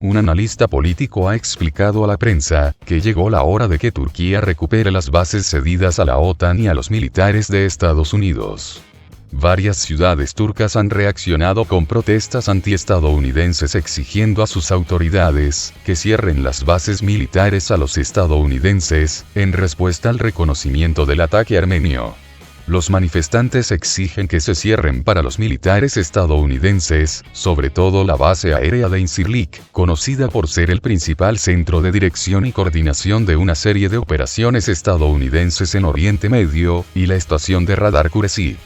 Un analista político ha explicado a la prensa que llegó la hora de que Turquía recupere las bases cedidas a la OTAN y a los militares de Estados Unidos. Varias ciudades turcas han reaccionado con protestas antiestadounidenses exigiendo a sus autoridades que cierren las bases militares a los estadounidenses, en respuesta al reconocimiento del ataque armenio. Los manifestantes exigen que se cierren para los militares estadounidenses, sobre todo la base aérea de Incirlik, conocida por ser el principal centro de dirección y coordinación de una serie de operaciones estadounidenses en Oriente Medio, y la estación de radar Kuresik.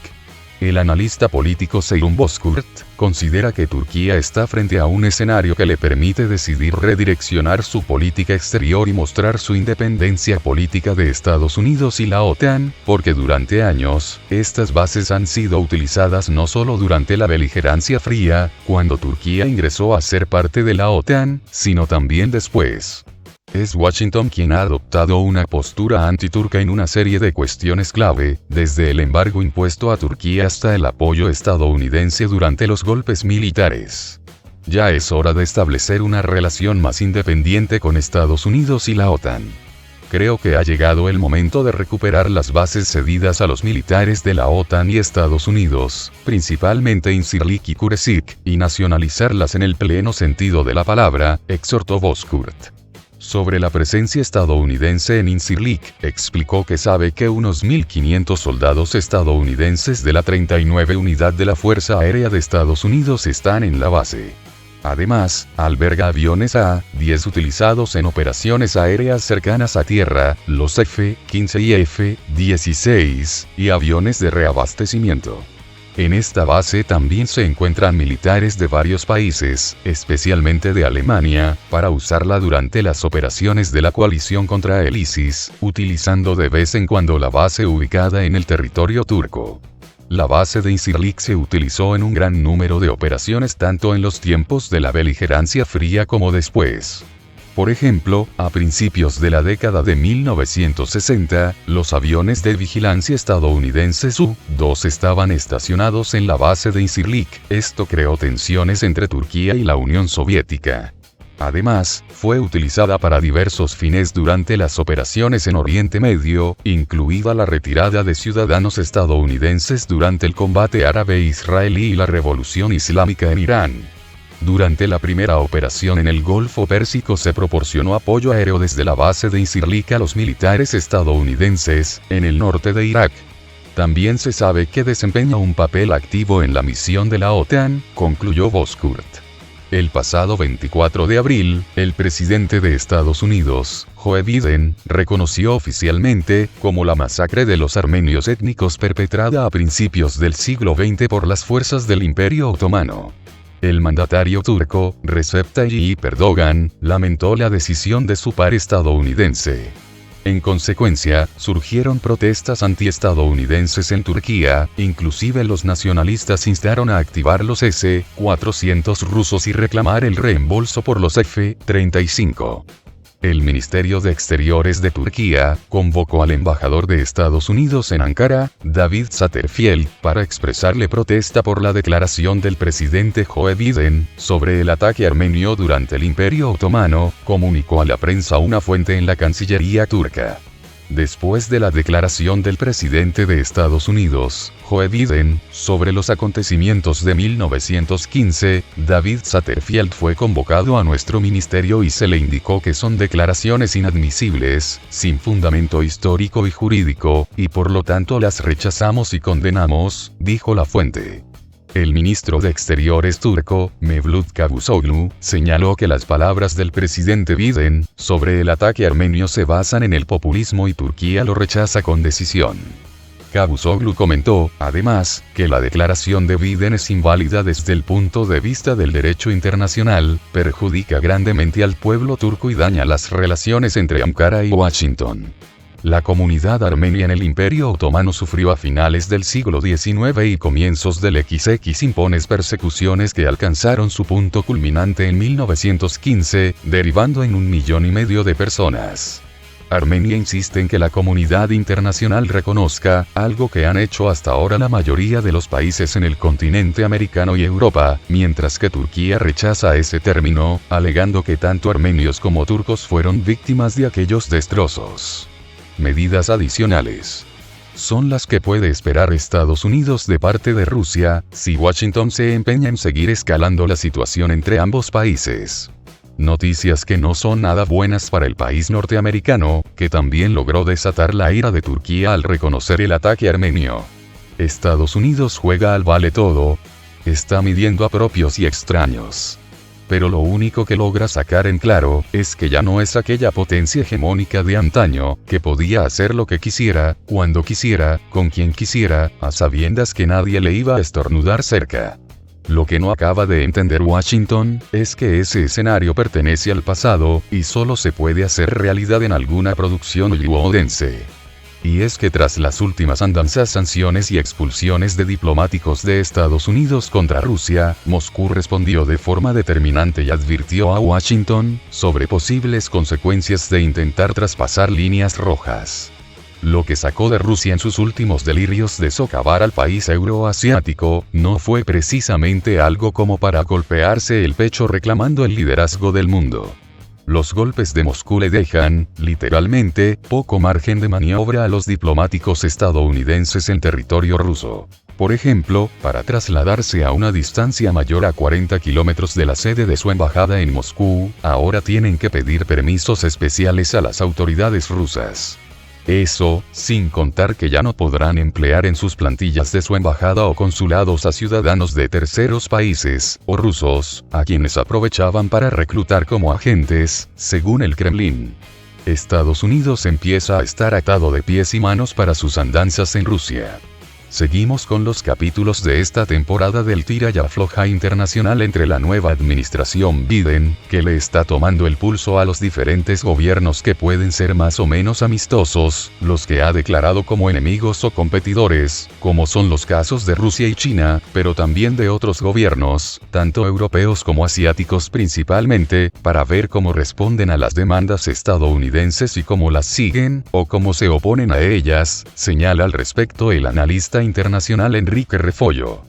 El analista político Ceyhun Bozkurt considera que Turquía está frente a un escenario que le permite decidir redireccionar su política exterior y mostrar su independencia política de Estados Unidos y la OTAN, porque durante años, estas bases han sido utilizadas no solo durante la beligerancia fría, cuando Turquía ingresó a ser parte de la OTAN, sino también después. Es Washington quien ha adoptado una postura antiturca en una serie de cuestiones clave, desde el embargo impuesto a Turquía hasta el apoyo estadounidense durante los golpes militares. Ya es hora de establecer una relación más independiente con Estados Unidos y la OTAN. Creo que ha llegado el momento de recuperar las bases cedidas a los militares de la OTAN y Estados Unidos, principalmente Incirlik y Kuresik, y nacionalizarlas en el pleno sentido de la palabra, exhortó Bozkurt. Sobre la presencia estadounidense en Incirlik, explicó que sabe que unos 1.500 soldados estadounidenses de la 39 Unidad de la Fuerza Aérea de Estados Unidos están en la base. Además, alberga aviones A-10 utilizados en operaciones aéreas cercanas a tierra, los F-15 y F-16, y aviones de reabastecimiento. En esta base también se encuentran militares de varios países, especialmente de Alemania, para usarla durante las operaciones de la coalición contra el ISIS, utilizando de vez en cuando la base ubicada en el territorio turco. La base de Incirlik se utilizó en un gran número de operaciones tanto en los tiempos de la beligerancia fría como después. Por ejemplo, a principios de la década de 1960, los aviones de vigilancia estadounidenses U-2 estaban estacionados en la base de Incirlik. Esto creó tensiones entre Turquía y la Unión Soviética. Además, fue utilizada para diversos fines durante las operaciones en Oriente Medio, incluida la retirada de ciudadanos estadounidenses durante el combate árabe-israelí y la revolución islámica en Irán. Durante la primera operación en el Golfo Pérsico se proporcionó apoyo aéreo desde la base de Incirlik a los militares estadounidenses, en el norte de Irak. También se sabe que desempeña un papel activo en la misión de la OTAN, concluyó Bozkurt. El pasado 24 de abril, el presidente de Estados Unidos, Joe Biden, reconoció oficialmente como la masacre de los armenios étnicos perpetrada a principios del siglo XX por las fuerzas del Imperio Otomano. El mandatario turco, Recep Tayyip Erdogan, lamentó la decisión de su par estadounidense. En consecuencia, surgieron protestas antiestadounidenses en Turquía, inclusive los nacionalistas instaron a activar los S-400 rusos y reclamar el reembolso por los F-35. El Ministerio de Exteriores de Turquía convocó al embajador de Estados Unidos en Ankara, David Satterfield, para expresarle protesta por la declaración del presidente Joe Biden sobre el ataque armenio durante el Imperio Otomano, comunicó a la prensa una fuente en la Cancillería turca. Después de la declaración del presidente de Estados Unidos, Joe Biden, sobre los acontecimientos de 1915, David Satterfield fue convocado a nuestro ministerio y se le indicó que son declaraciones inadmisibles, sin fundamento histórico y jurídico, y por lo tanto las rechazamos y condenamos, dijo la fuente. El ministro de Exteriores turco, Mevlut Cavusoglu, señaló que las palabras del presidente Biden sobre el ataque armenio se basan en el populismo y Turquía lo rechaza con decisión. Cavusoglu comentó, además, que la declaración de Biden es inválida desde el punto de vista del derecho internacional, perjudica grandemente al pueblo turco y daña las relaciones entre Ankara y Washington. La comunidad armenia en el Imperio Otomano sufrió a finales del siglo XIX y comienzos del XX impones persecuciones que alcanzaron su punto culminante en 1915, derivando en 1,5 millones de personas. Armenia insiste en que la comunidad internacional reconozca, algo que han hecho hasta ahora la mayoría de los países en el continente americano y Europa, mientras que Turquía rechaza ese término, alegando que tanto armenios como turcos fueron víctimas de aquellos destrozos. Medidas adicionales son las que puede esperar Estados Unidos de parte de Rusia, si Washington se empeña en seguir escalando la situación entre ambos países. Noticias que no son nada buenas para el país norteamericano, que también logró desatar la ira de Turquía al reconocer el ataque armenio. Estados Unidos juega al vale todo, está midiendo a propios y extraños. Pero lo único que logra sacar en claro, es que ya no es aquella potencia hegemónica de antaño, que podía hacer lo que quisiera, cuando quisiera, con quien quisiera, a sabiendas que nadie le iba a estornudar cerca. Lo que no acaba de entender Washington, es que ese escenario pertenece al pasado, y solo se puede hacer realidad en alguna producción hollywoodense. Y es que tras las últimas andanzas, sanciones y expulsiones de diplomáticos de Estados Unidos contra Rusia, Moscú respondió de forma determinante y advirtió a Washington, sobre posibles consecuencias de intentar traspasar líneas rojas. Lo que sacó de Rusia en sus últimos delirios de socavar al país euroasiático, no fue precisamente algo como para golpearse el pecho reclamando el liderazgo del mundo. Los golpes de Moscú le dejan, literalmente, poco margen de maniobra a los diplomáticos estadounidenses en territorio ruso. Por ejemplo, para trasladarse a una distancia mayor a 40 kilómetros de la sede de su embajada en Moscú, ahora tienen que pedir permisos especiales a las autoridades rusas. Eso, sin contar que ya no podrán emplear en sus plantillas de su embajada o consulados a ciudadanos de terceros países, o rusos, a quienes aprovechaban para reclutar como agentes, según el Kremlin. Estados Unidos empieza a estar atado de pies y manos para sus andanzas en Rusia. Seguimos con los capítulos de esta temporada del tira y afloja internacional entre la nueva administración Biden, que le está tomando el pulso a los diferentes gobiernos que pueden ser más o menos amistosos, los que ha declarado como enemigos o competidores, como son los casos de Rusia y China, pero también de otros gobiernos, tanto europeos como asiáticos principalmente, para ver cómo responden a las demandas estadounidenses y cómo las siguen, o cómo se oponen a ellas, señala al respecto el analista internacional Enrique Refollo.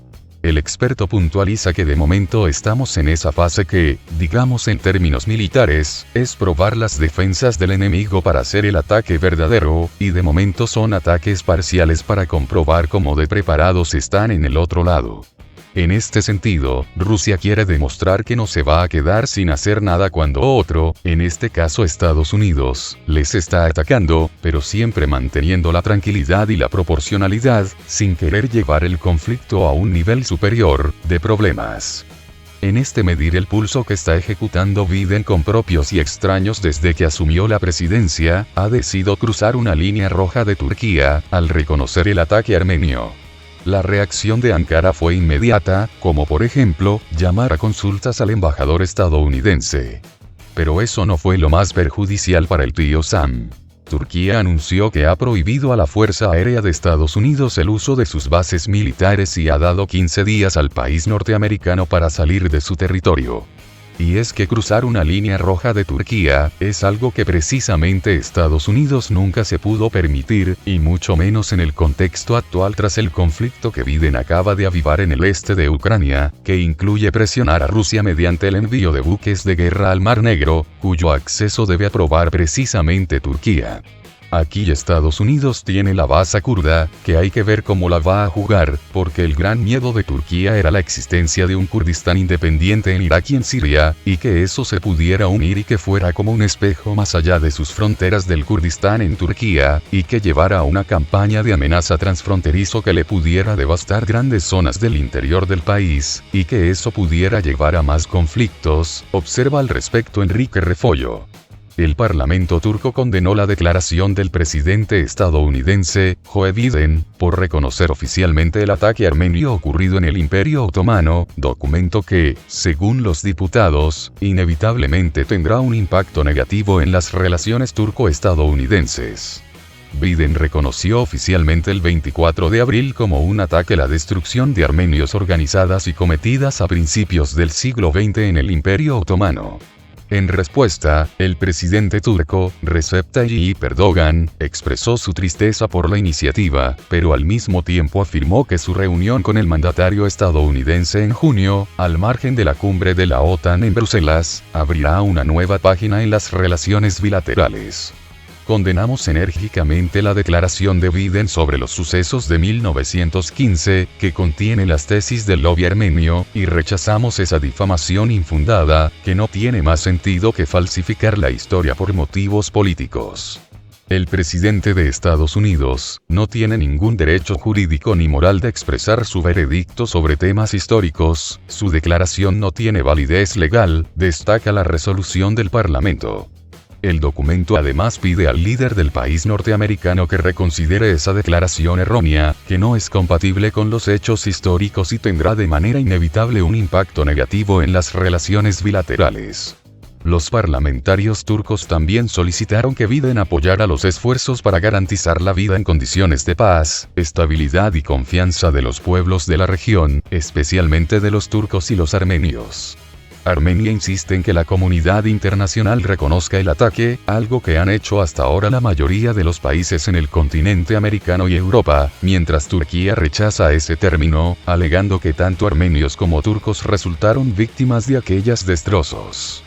El experto puntualiza que de momento estamos en esa fase que, digamos en términos militares, es probar las defensas del enemigo para hacer el ataque verdadero, y de momento son ataques parciales para comprobar cómo de preparados están en el otro lado. En este sentido, Rusia quiere demostrar que no se va a quedar sin hacer nada cuando otro, en este caso Estados Unidos, les está atacando, pero siempre manteniendo la tranquilidad y la proporcionalidad, sin querer llevar el conflicto a un nivel superior de problemas. En este medir el pulso que está ejecutando Biden con propios y extraños desde que asumió la presidencia, ha decidido cruzar una línea roja de Turquía, al reconocer el ataque armenio. La reacción de Ankara fue inmediata, como por ejemplo, llamar a consultas al embajador estadounidense. Pero eso no fue lo más perjudicial para el tío Sam. Turquía anunció que ha prohibido a la Fuerza Aérea de Estados Unidos el uso de sus bases militares y ha dado 15 días al país norteamericano para salir de su territorio. Y es que cruzar una línea roja de Turquía, es algo que precisamente Estados Unidos nunca se pudo permitir, y mucho menos en el contexto actual tras el conflicto que Biden acaba de avivar en el este de Ucrania, que incluye presionar a Rusia mediante el envío de buques de guerra al Mar Negro, cuyo acceso debe aprobar precisamente Turquía. Aquí Estados Unidos tiene la base kurda, que hay que ver cómo la va a jugar, porque el gran miedo de Turquía era la existencia de un Kurdistán independiente en Irak y en Siria, y que eso se pudiera unir y que fuera como un espejo más allá de sus fronteras del Kurdistán en Turquía, y que llevara a una campaña de amenaza transfronterizo que le pudiera devastar grandes zonas del interior del país, y que eso pudiera llevar a más conflictos, observa al respecto Enrique Refollo. El Parlamento turco condenó la declaración del presidente estadounidense, Joe Biden, por reconocer oficialmente el ataque armenio ocurrido en el Imperio Otomano, documento que, según los diputados, inevitablemente tendrá un impacto negativo en las relaciones turco-estadounidenses. Biden reconoció oficialmente el 24 de abril como un ataque a la destrucción de armenios organizadas y cometidas a principios del siglo XX en el Imperio Otomano. En respuesta, el presidente turco, Recep Tayyip Erdogan, expresó su tristeza por la iniciativa, pero al mismo tiempo afirmó que su reunión con el mandatario estadounidense en junio, al margen de la cumbre de la OTAN en Bruselas, abrirá una nueva página en las relaciones bilaterales. Condenamos enérgicamente la declaración de Biden sobre los sucesos de 1915, que contiene las tesis del lobby armenio, y rechazamos esa difamación infundada, que no tiene más sentido que falsificar la historia por motivos políticos. El presidente de Estados Unidos no tiene ningún derecho jurídico ni moral de expresar su veredicto sobre temas históricos, su declaración no tiene validez legal, destaca la resolución del Parlamento. El documento además pide al líder del país norteamericano que reconsidere esa declaración errónea, que no es compatible con los hechos históricos y tendrá de manera inevitable un impacto negativo en las relaciones bilaterales. Los parlamentarios turcos también solicitaron que Biden apoyara los esfuerzos para garantizar la vida en condiciones de paz, estabilidad y confianza de los pueblos de la región, especialmente de los turcos y los armenios. Armenia insiste en que la comunidad internacional reconozca el ataque, algo que han hecho hasta ahora la mayoría de los países en el continente americano y Europa, mientras Turquía rechaza ese término, alegando que tanto armenios como turcos resultaron víctimas de aquellos destrozos.